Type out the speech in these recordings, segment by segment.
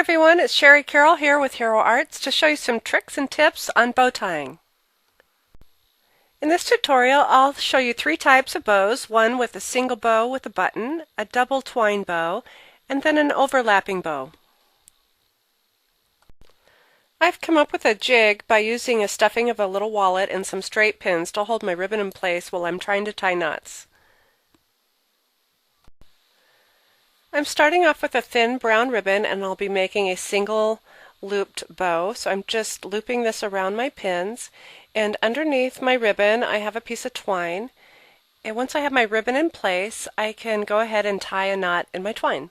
everyone, it's Sherry Carroll here with Hero Arts to show you some tricks and tips on bow tying. In this tutorial, I'll show you three types of bows, one with a single bow with a button, a double twine bow, and then an overlapping bow. I've come up with a jig by using a stuffing of a little wallet and some straight pins to hold my ribbon in place while I'm trying to tie knots. I'm starting off with a thin brown ribbon and I'll be making a single looped bow. So I'm just looping this around my pins, and underneath my ribbon I have a piece of twine, and once I have my ribbon in place I can go ahead and tie a knot in my twine.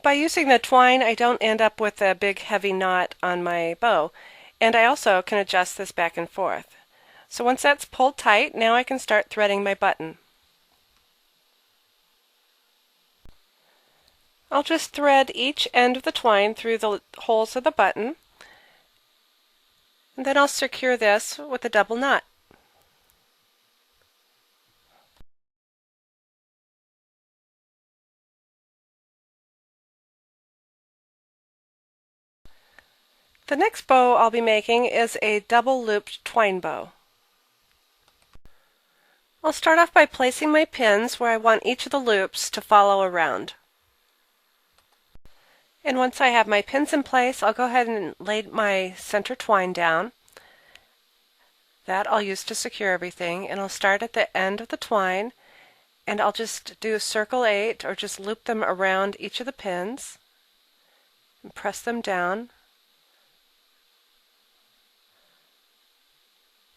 By using the twine I don't end up with a big heavy knot on my bow, and I also can adjust this back and forth. So once that's pulled tight, now I can start threading my button. I'll just thread each end of the twine through the holes of the button, and then I'll secure this with a double knot. The next bow I'll be making is a double looped twine bow. I'll start off by placing my pins where I want each of the loops to follow around. And once I have my pins in place, I'll go ahead and lay my center twine down. That I'll use to secure everything, and I'll start at the end of the twine, and I'll just do circle 8 or just loop them around each of the pins and press them down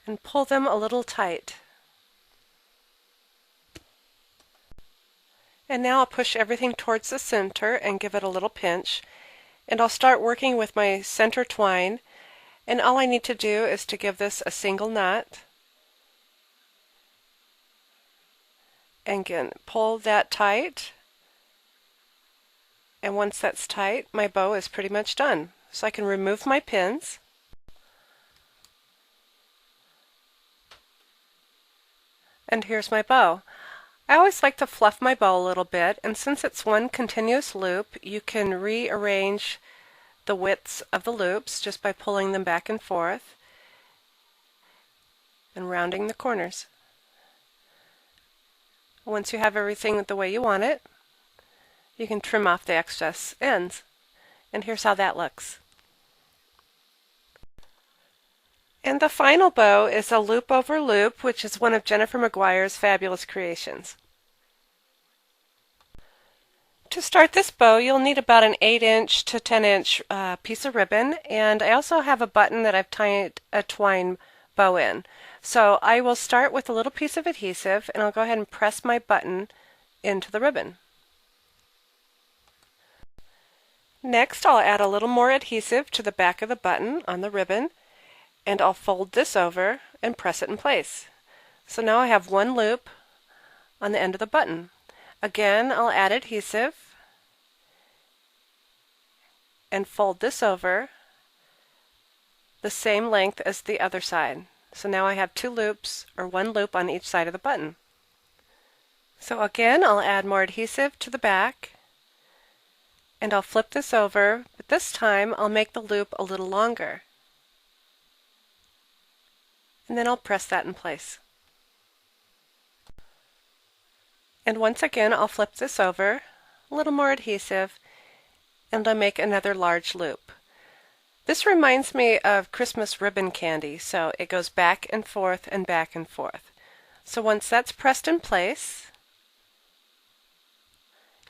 and pull them a little tight. And now I'll push everything towards the center and give it a little pinch, and I'll start working with my center twine, and all I need to do is to give this a single knot and again pull that tight, and once that's tight my bow is pretty much done. So I can remove my pins and here's my bow. I always like to fluff my bow a little bit, and since it's one continuous loop, you can rearrange the widths of the loops just by pulling them back and forth and rounding the corners. Once you have everything the way you want it, you can trim off the excess ends. And here's how that looks. And the final bow is a loop over loop, which is one of Jennifer McGuire's fabulous creations. To start this bow, you'll need about an 8-inch to 10-inch piece of ribbon, and I also have a button that I've tied a twine bow in. So I will start with a little piece of adhesive, and I'll go ahead and press my button into the ribbon. Next, I'll add a little more adhesive to the back of the button on the ribbon, and I'll fold this over and press it in place. So now I have one loop on the end of the button. Again, I'll add adhesive and fold this over the same length as the other side. So now I have two loops, or one loop on each side of the button. So again, I'll add more adhesive to the back, and I'll flip this over, but this time I'll make the loop a little longer. And then I'll press that in place. And once again I'll flip this over, a little more adhesive, and I'll make another large loop. This reminds me of Christmas ribbon candy, so it goes back and forth and back and forth. So once that's pressed in place,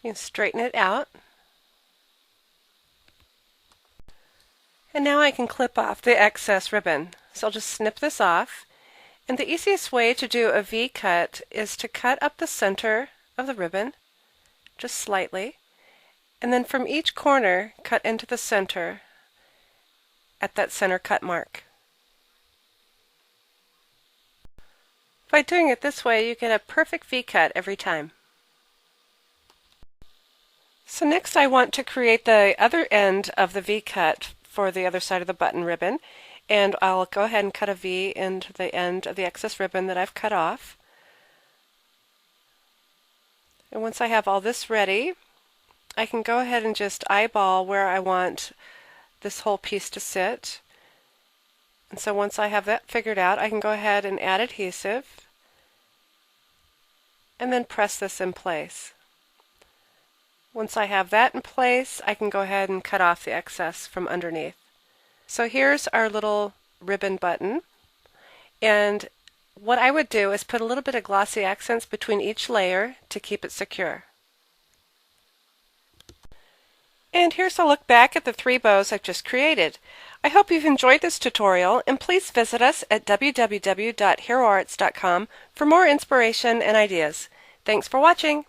you can straighten it out. And now I can clip off the excess ribbon. So I'll just snip this off. And the easiest way to do a V-cut is to cut up the center of the ribbon, just slightly, and then from each corner cut into the center at that center cut mark. By doing it this way, you get a perfect V-cut every time. So next I want to create the other end of the V-cut for the other side of the button ribbon. And I'll go ahead and cut a V into the end of the excess ribbon that I've cut off. And once I have all this ready, I can go ahead and just eyeball where I want this whole piece to sit. And so once I have that figured out, I can go ahead and add adhesive and then press this in place. Once I have that in place, I can go ahead and cut off the excess from underneath. So here's our little ribbon button, and what I would do is put a little bit of glossy accents between each layer to keep it secure. And here's a look back at the 3 bows I've just created. I hope you've enjoyed this tutorial, and please visit us at www.heroarts.com for more inspiration and ideas. Thanks for watching!